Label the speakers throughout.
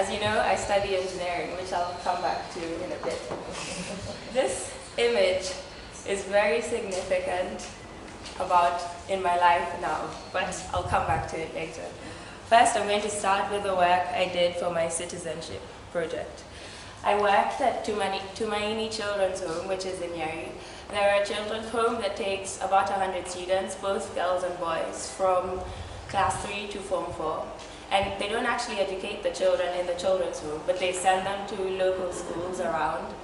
Speaker 1: As you know, I study engineering, which I'll come back to in a bit. This image is very significant in my life now, but I'll come back to it later. First, I'm going to start with the work I did for my Citizenship project. I worked at Tumaini Children's Home, which is in Nyeri. They're a children's home that takes about 100 students, both girls and boys, from class 3 to Form 4. And they don't actually educate the children in the children's home, but they send them to local schools around.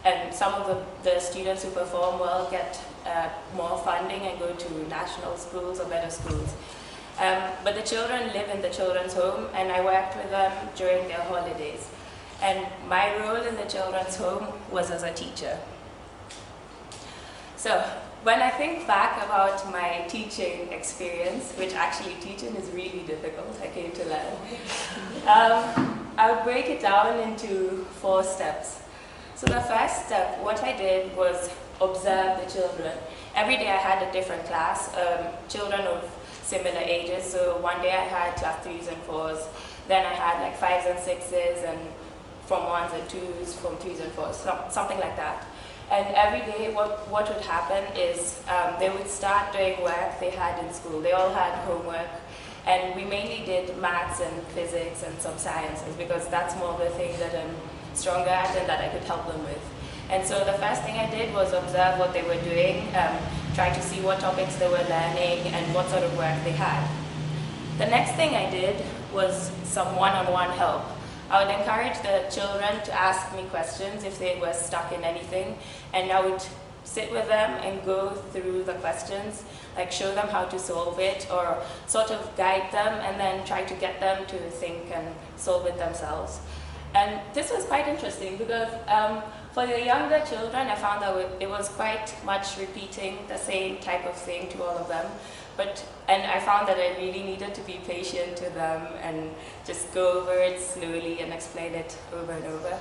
Speaker 1: And some of the students who perform well get more funding and go to national schools or better schools. But the children live in the children's home, and I worked with them during their holidays. And my role in the children's home was as a teacher. So when I think back about my teaching experience, which actually teaching is really difficult, I came to learn, I would break it down into 4 steps. So the first step, what I did was observe the children. Every day I had a different class, children of similar ages. So one day I had class 3s and 4s, then I had like 5s and 6s, and from 1s and 2s, from 3s and 4s, something like that. And every day what would happen is they would start doing work they had in school. They all had homework, and we mainly did maths and physics and some sciences because that's more the thing that I'm stronger at and that I could help them with. And so the first thing I did was observe what they were doing, try to see what topics they were learning and what sort of work they had. The next thing I did was some one-on-one help. I would encourage the children to ask me questions if they were stuck in anything, and I would sit with them and go through the questions, like show them how to solve it or sort of guide them and then try to get them to think and solve it themselves. And this was quite interesting because for the younger children, I found that it was quite much repeating the same type of thing to all of them. And I found that I really needed to be patient to them and just go over it slowly and explain it over and over.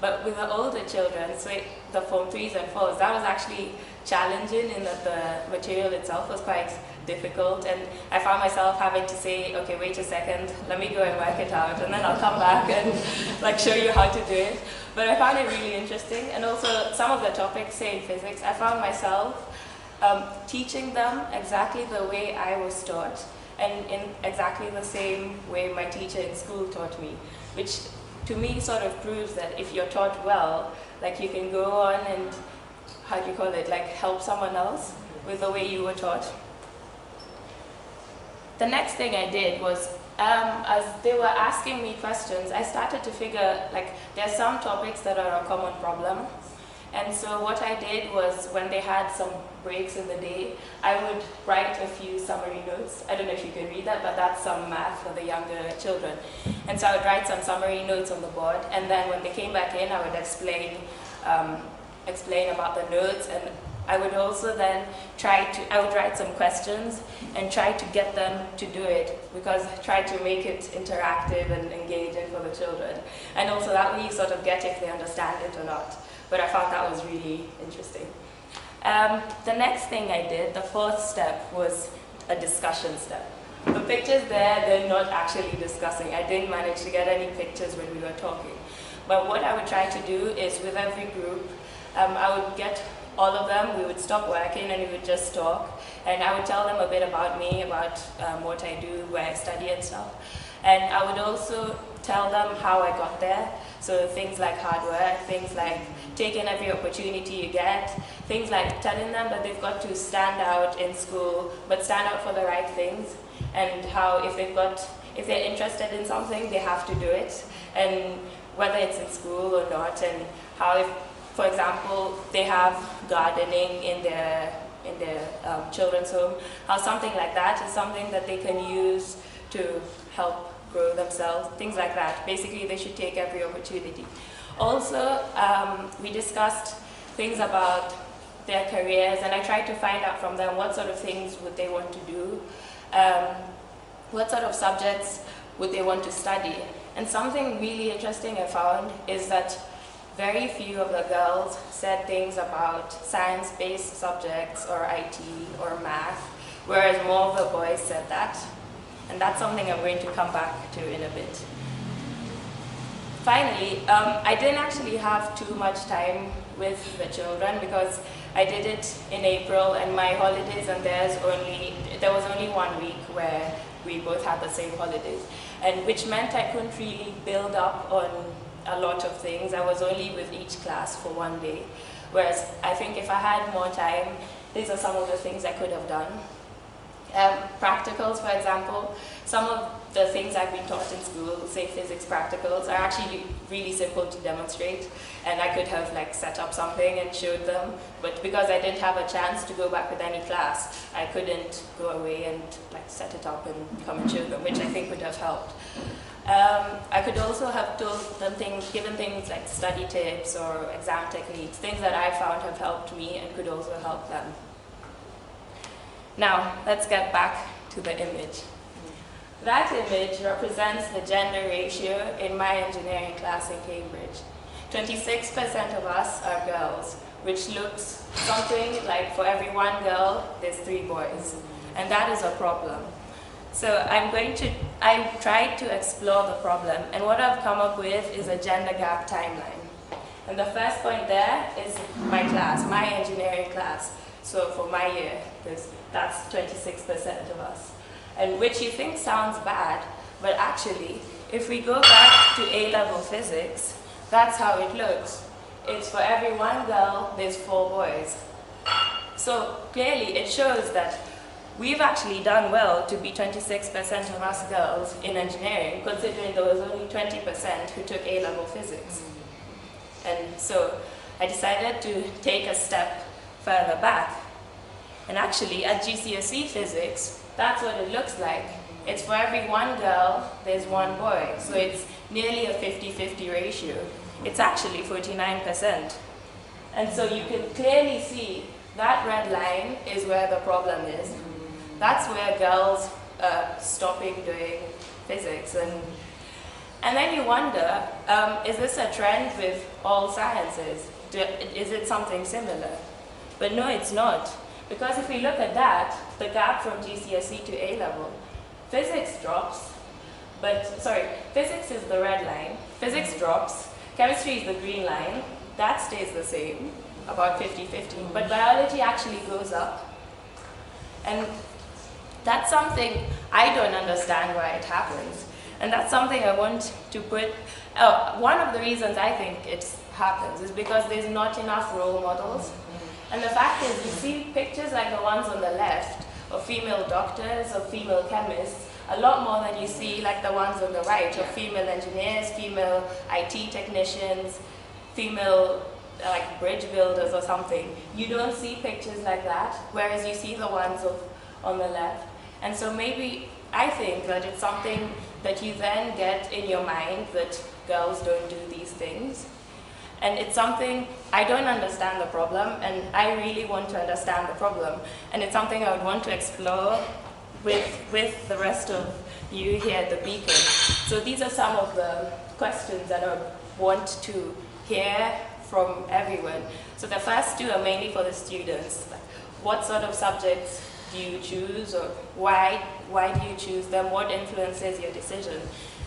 Speaker 1: But with the older children, so the Form 3s and 4s, that was actually challenging in that the material itself was quite difficult, and I found myself having to say, okay, wait a second, let me go and work it out, and then I'll come back and like show you how to do it. But I found it really interesting, and also some of the topics, say in physics, I found myself teaching them exactly the way I was taught, and in exactly the same way my teacher in school taught me, which to me sort of proves that if you're taught well, like you can go on and, how do you call it, like help someone else with the way you were taught. The next thing I did was, as they were asking me questions, I started to figure, like, there's some topics that are a common problem. And so what I did was, when they had some breaks in the day, I would write a few summary notes. I don't know if you can read that, but that's some math for the younger children. And so I would write some summary notes on the board, and then when they came back in, I would explain about the notes, and I would also then I would write some questions and try to get them to do it, because try to make it interactive and engaging for the children. And also that way you sort of get if they understand it or not. But I found that was really interesting. The next thing I did, the 4th step, was a discussion step. The pictures there, they're not actually discussing. I didn't manage to get any pictures when we were talking. But what I would try to do is, with every group, I would get all of them, we would stop working and we would just talk. And I would tell them a bit about me, about what I do, where I study and stuff. And I would also tell them how I got there. So things like hard work, things like taking every opportunity you get, things like telling them that they've got to stand out in school, but stand out for the right things, and how if they're interested in something, they have to do it, and whether it's in school or not, and how if, for example, they have gardening in their children's home, how something like that is something that they can use to help grow themselves, things like that. Basically, they should take every opportunity. Also, we discussed things about their careers, and I tried to find out from them what sort of things would they want to do, what sort of subjects would they want to study. And something really interesting I found is that very few of the girls said things about science-based subjects or IT or math, whereas more of the boys said that. And that's something I'm going to come back to in a bit. finally, I didn't actually have too much time with the children because I did it in April and my holidays and there was only 1 week where we both had the same holidays, and which meant I couldn't really build up on a lot of things. I was only with each class for 1 day, whereas I think if I had more time, these are some of the things I could have done. Practicals, for example, some of the things I've been taught in school, say physics practicals, are actually really simple to demonstrate, and I could have like set up something and showed them, but because I didn't have a chance to go back with any class, I couldn't go away and like set it up and come and show them, which I think would have helped. I could also have told them given things like study tips or exam techniques, things that I found have helped me and could also help them. Now, let's get back to the image. That image represents the gender ratio in my engineering class in Cambridge. 26% of us are girls, which looks something like for every 1 girl, there's 3 boys. And that is a problem. So I tried to explore the problem, and what I've come up with is a gender gap timeline. And the first point there is my class, my engineering class. So for my year, that's 26% of us. And which you think sounds bad, but actually, if we go back to A-level physics, that's how it looks. It's for every 1 girl, there's 4 boys. So clearly it shows that we've actually done well to be 26% of us girls in engineering, considering there was only 20% who took A-level physics. And so I decided to take a step further back. And actually, at GCSE physics, that's what it looks like. It's for every 1 girl, there's 1 boy. So it's nearly a 50-50 ratio. It's actually 49%. And so you can clearly see that red line is where the problem is. That's where girls are stopping doing physics. And then you wonder, is this a trend with all sciences? Is it something similar? But no, it's not. Because if we look at that, the gap from GCSE to A-level, physics drops, physics is the red line, physics drops, chemistry is the green line, that stays the same, about 50-50, but biology actually goes up. And that's something I don't understand why it happens. And that's something I want to put, one of the reasons I think it happens is because there's not enough role models. And the fact is, you see pictures like the ones on the left of female doctors, of female chemists, a lot more than you see like the ones on the right of female engineers, female IT technicians, female like bridge builders or something. You don't see pictures like that, whereas you see the ones on the left. And so maybe I think that it's something that you then get in your mind that girls don't do these things. And it's something, I don't understand the problem, and I really want to understand the problem. And it's something I would want to explore with the rest of you here at the Beacon. So these are some of the questions that I want to hear from everyone. So the first 2 are mainly for the students. What sort of subjects do you choose, or why do you choose them? What influences your decision?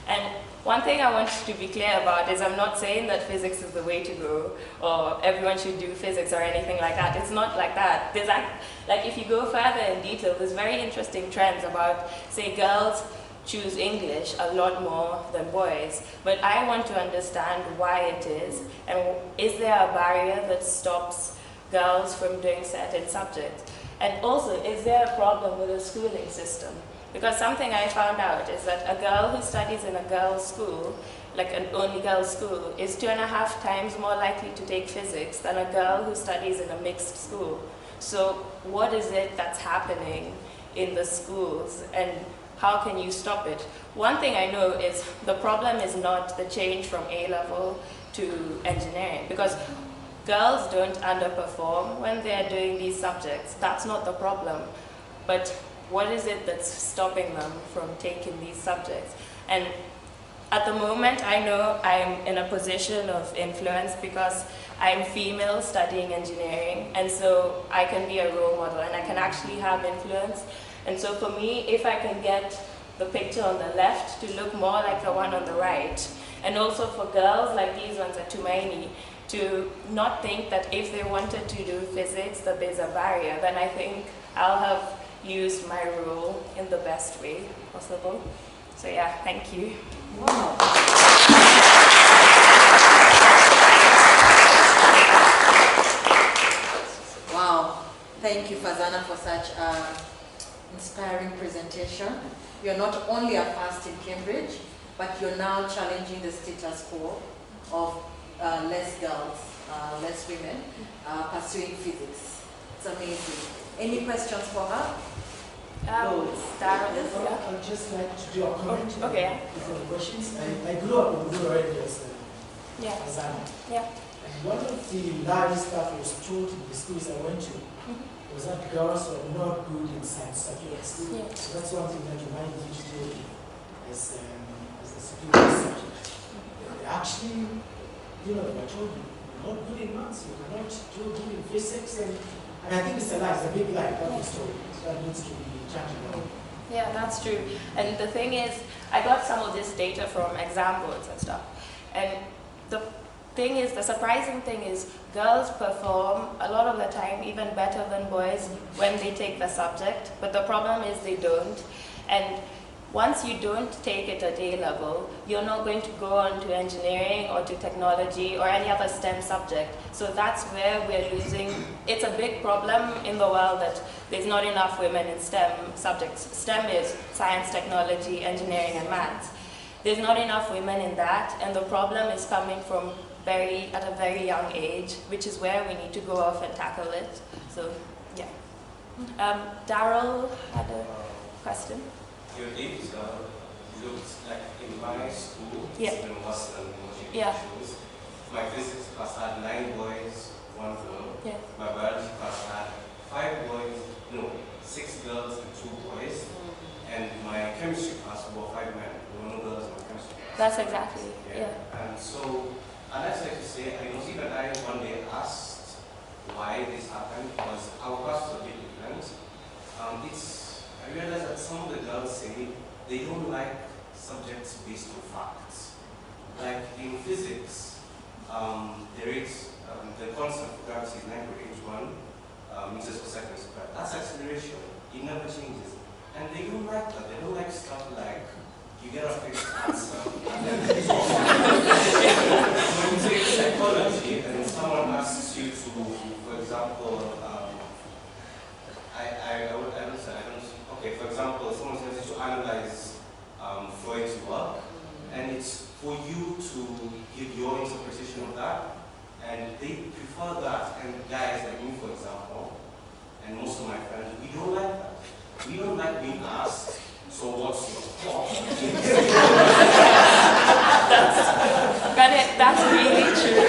Speaker 1: And one thing I want to be clear about is I'm not saying that physics is the way to go, or everyone should do physics or anything like that. It's not like that. There's like if you go further in detail, there's very interesting trends about, say, girls choose English a lot more than boys. But I want to understand why it is, and is there a barrier that stops girls from doing certain subjects? And also, is there a problem with the schooling system? Because something I found out is that a girl who studies in a girls' school, like an only girls' school, is 2.5 times more likely to take physics than a girl who studies in a mixed school. So what is it that's happening in the schools, and how can you stop it? One thing I know is the problem is not the change from A-level to engineering, because girls don't underperform when they're doing these subjects. That's not the problem. But what is it that's stopping them from taking these subjects? And at the moment, I know I'm in a position of influence because I'm female studying engineering, and so I can be a role model and I can actually have influence. And so for me, if I can get the picture on the left to look more like the one on the right, And also for girls like these ones at Tumaini, to not think that if they wanted to do physics that there's a barrier, then I think I'll have used my role in the best way possible. So yeah, thank you.
Speaker 2: Wow. Wow. Thank you, Farzana, for such an inspiring presentation. You're not only a first in Cambridge, but you're now challenging the status quo of less girls, less women pursuing physics. It's amazing. Any questions for her?
Speaker 3: I'd just like to do a comment before the questions. I grew up in rural areas, Farzana.
Speaker 1: Yeah.
Speaker 3: And one of the largest stuff I was taught in the schools I went to was that girls were not good in science subjects.
Speaker 1: Yeah.
Speaker 3: So that's one thing that reminds you today as the superior subject. Actually, you know, they were told you're not good in maths, you cannot do good in physics, and I think it's a lie, it's a big lie, that was told. So that needs to be changed around.
Speaker 1: Yeah, that's true. And the thing is, I got some of this data from exam boards and stuff. And the thing is, the surprising thing is, girls perform a lot of the time even better than boys when they take the subject. But the problem is they don't. And once you don't take it at A level, you're not going to go on to engineering or to technology or any other STEM subject. So that's where we're losing. It's a big problem in the world that there's not enough women in STEM subjects. STEM is science, technology, engineering, and maths. There's not enough women in that, and the problem is coming from at a very young age, which is where we need to go off and tackle it. So, yeah. Daryl had a question.
Speaker 4: Your data looks like in my school,
Speaker 1: Yeah.
Speaker 4: it's even worse than what you
Speaker 1: Yeah.
Speaker 4: chose. My physics class had 9 boys, 1 girl.
Speaker 1: Yeah.
Speaker 4: My biology class had 6 girls and 2 boys. And my chemistry class were 5 men. There were no girls in my chemistry class.
Speaker 1: That's exactly, yeah.
Speaker 4: And so, I'd like to say, even I one day asked why this happened, because our class was a bit different. I realized that some of the girls say they don't like subjects based on facts. Like in physics, there is the constant for gravity is 9.81 meters per second squared. That's acceleration. It never changes. And they don't like that. They don't like stuff like you get a fixed answer. And then when you take psychology and someone asks you to, for example, for example, someone says to analyze Freud's work, and it's for you to give your interpretation of that, and they prefer that, and guys like me, for example, and most of my friends, we don't like that. We don't like being asked, so what's your thought?
Speaker 1: That's really true.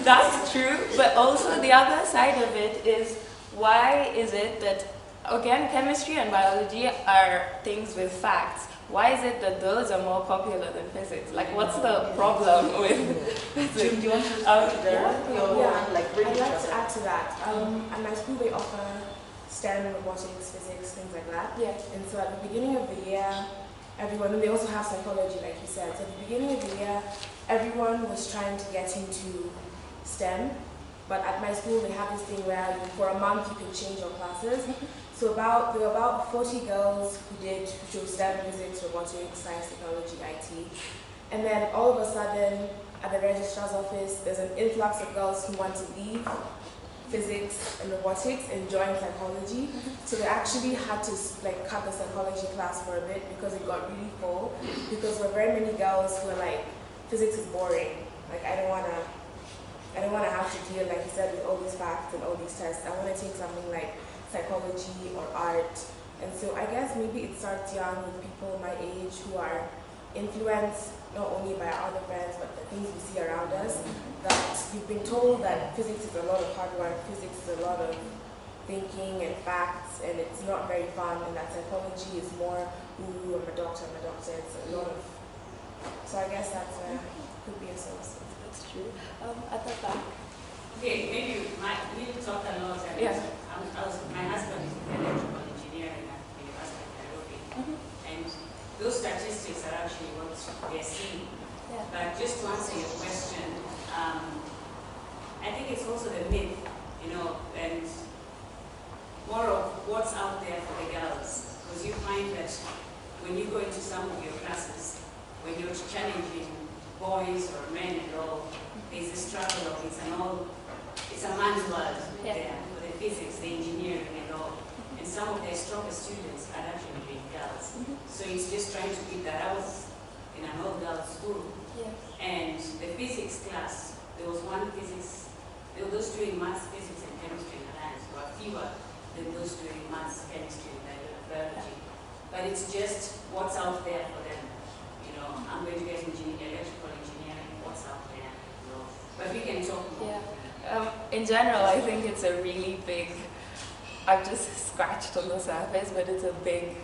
Speaker 1: That's true, but also the other side of it is, why is it that, again, chemistry and biology are things with facts. Why is it that those are more popular than physics? Like, what's the problem with physics?
Speaker 2: Do you want to
Speaker 5: I'd like to add to that. At my school, they offer STEM, robotics, physics, things like that.
Speaker 1: Yeah.
Speaker 5: And so at the beginning of the year, everyone, and they also have psychology, like you said. So at the beginning of the year, everyone was trying to get into STEM. But at my school, they have this thing where for a month you can change your classes. So there were about 40 girls who chose STEM, physics, robotics, science, technology, IT. And then all of a sudden, at the registrar's office, there's an influx of girls who want to leave physics and robotics and join psychology. So they actually had to cut the psychology class for a bit because it got really full. Because there were very many girls who were like, physics is boring. Like, I don't want to have to deal, like you said, with all these facts and all these tests. I want to take something like psychology or art. And so I guess maybe it starts young with people my age who are influenced not only by our other friends, but the things we see around us. That you've been told that physics is a lot of hard work, physics is a lot of thinking and facts, and it's not very fun, and that psychology is more, ooh, I'm a doctor, it's a lot of... So I guess that's could be a source.
Speaker 1: That's true. At the back.
Speaker 6: Okay, maybe we talked a lot.
Speaker 1: Yeah.
Speaker 6: My husband is in electrical engineering at the University of Nairobi. And those statistics are actually what they're seeing.
Speaker 1: Yeah.
Speaker 6: But just to answer your question, I think it's also the myth, and more of what's out there for the girls. Because you find that when you go into some of your classes, when you're challenging boys or men and all, there's a struggle of it's a man's world there, for the physics, the engineering and all. And some of their strongest students are actually being girls. So it's just trying to keep that. I was in an all-girls school, and the physics class, there was one physics, there were those doing maths, physics and chemistry in Alliance, were fewer than those doing maths, chemistry and biology. But it's just what's out there for them. I'm going to get electrical engineering, what's out there. But we can talk more.
Speaker 1: In general, I think it's a really big, I've just scratched on the surface, but it's a big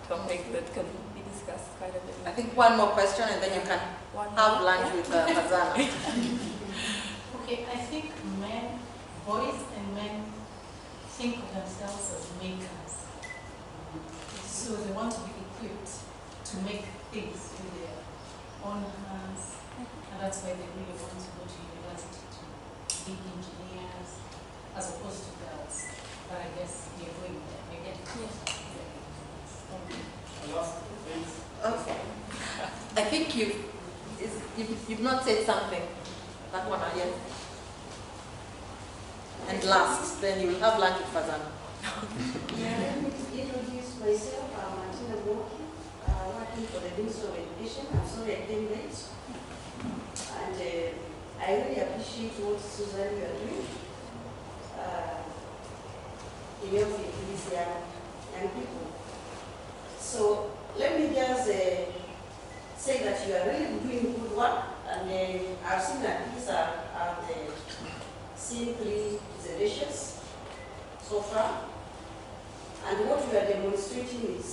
Speaker 1: topic that can be discussed quite a bit.
Speaker 2: I think one more question and then you can have lunch with Farzana.
Speaker 7: Okay, I think boys and men think of themselves as makers. So they want to be equipped to make things with their own hands. And that's why they really want to go to university to be engineers as opposed to girls. But I guess you're going there. I get it.
Speaker 2: Okay. I think you've not said something. That one again. And last, then you will have lunch with Farzana.
Speaker 8: Let me introduce myself. I'm Martina Moki, working for the Ministry of Education. I'm sorry I came late. And I really appreciate what Susan you are doing in helping these young people. So let me just say that you are really doing good work, and I've seen that these are seen 3 presentations so far, and what you are demonstrating is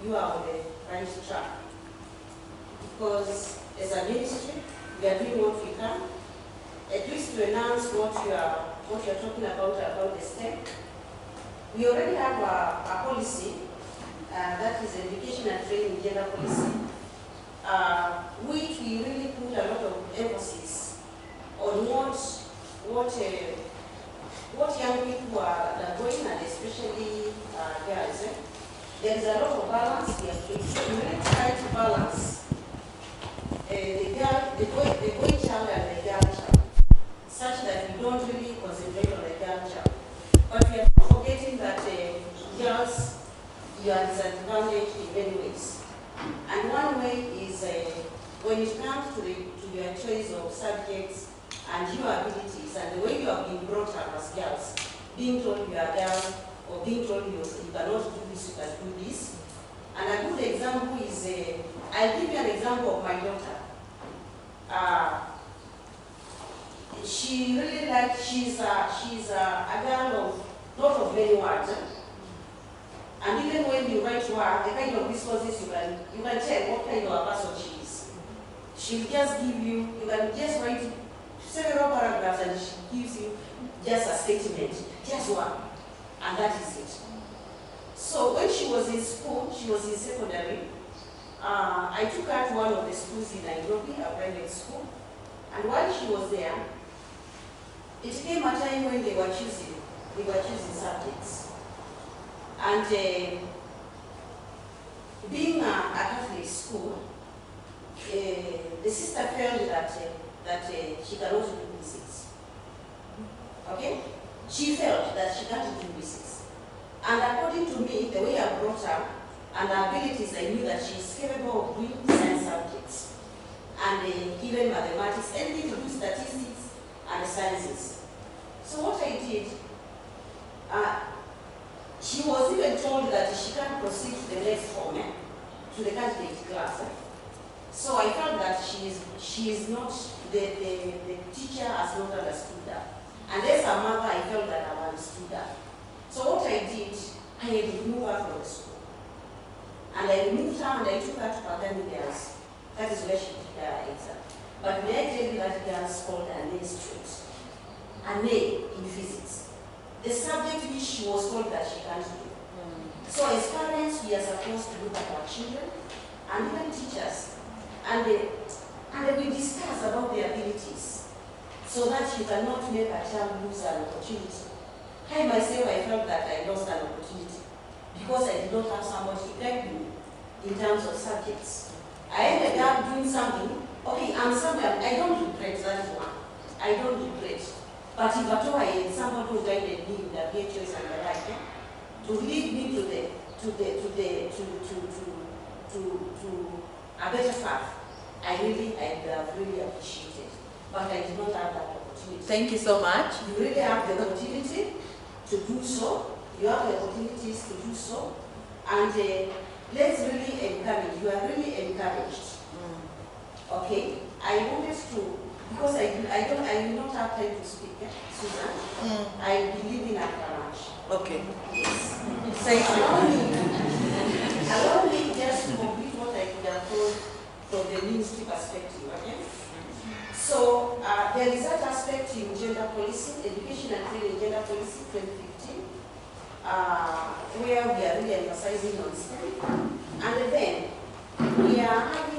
Speaker 8: you are on the right track, because as a ministry we are doing what we can, at least to enhance what you are talking about the STEM. We already have a policy that is education and training gender policy, which we really put a lot of emphasis on what young people are undergoing, and especially girls. There is a lot of balance. We really try to balance the boy child and the girl child, such that we don't really concentrate on the girl child. But we are not forgetting that girls, you are disadvantaged in many ways. And one way is when it comes to your choice of subjects and your abilities and the way you have been brought up as girls, being told you are a girl or being told you cannot do this, you can do this. And a good example is, I'll give you an example of my daughter. She really she's a girl of not of many words. And even when you write to her, the kind of responses you can tell what kind of a person she is. She'll just give you can just write several paragraphs and she gives you just a statement, just one, and that is it. So when she was in school, she was in secondary, I took her to one of the schools in Nairobi, a private school, and while she was there, it came a time when they were choosing subjects. And being a Catholic school, the sister felt that she cannot do physics. Okay? She felt that she can't do physics. And according to me, the way I brought her and her abilities, I knew that she is capable of doing science subjects. And even mathematics, anything to do statistics and sciences. So what I did, she was even told that she can't proceed to the next form, to the candidate class. So I felt that she is not, the teacher has not understood that. And as a mother, I felt that I understood that. So what I did, I had to remove her from the school. And I removed her and I took her to Pagani Girls. That is where she did her exam. But may I tell you that girl scored an A straight. An A in physics. The subject which she was told that she can't do. So as parents, we are supposed to look at our children and even teachers, and we discuss about their abilities so that you cannot make a child lose an opportunity. I myself, I felt that I lost an opportunity because I did not have somebody to guide me in terms of subjects. I ended up doing something, okay, I'm somewhere, I don't regret, that is one. I don't regret. But if at all I had somebody who guided me in the VHS and the like, to lead me to a better path, I really appreciated. But I did not have that opportunity.
Speaker 2: Thank you so much.
Speaker 8: You really have the opportunity to do so. You have the opportunities to do so. And let's really encourage. You are really encouraged. Okay? I wanted to, because I will not have time to speak, Susan. I believe in Akaranch.
Speaker 2: Okay.
Speaker 8: Yes.
Speaker 2: Thank you.
Speaker 8: Allow me just to complete what I could have told from the ministry perspective, okay? So there is that aspect in gender policy, education and training gender policy 2015, where we are really emphasizing on STEM. And then we are having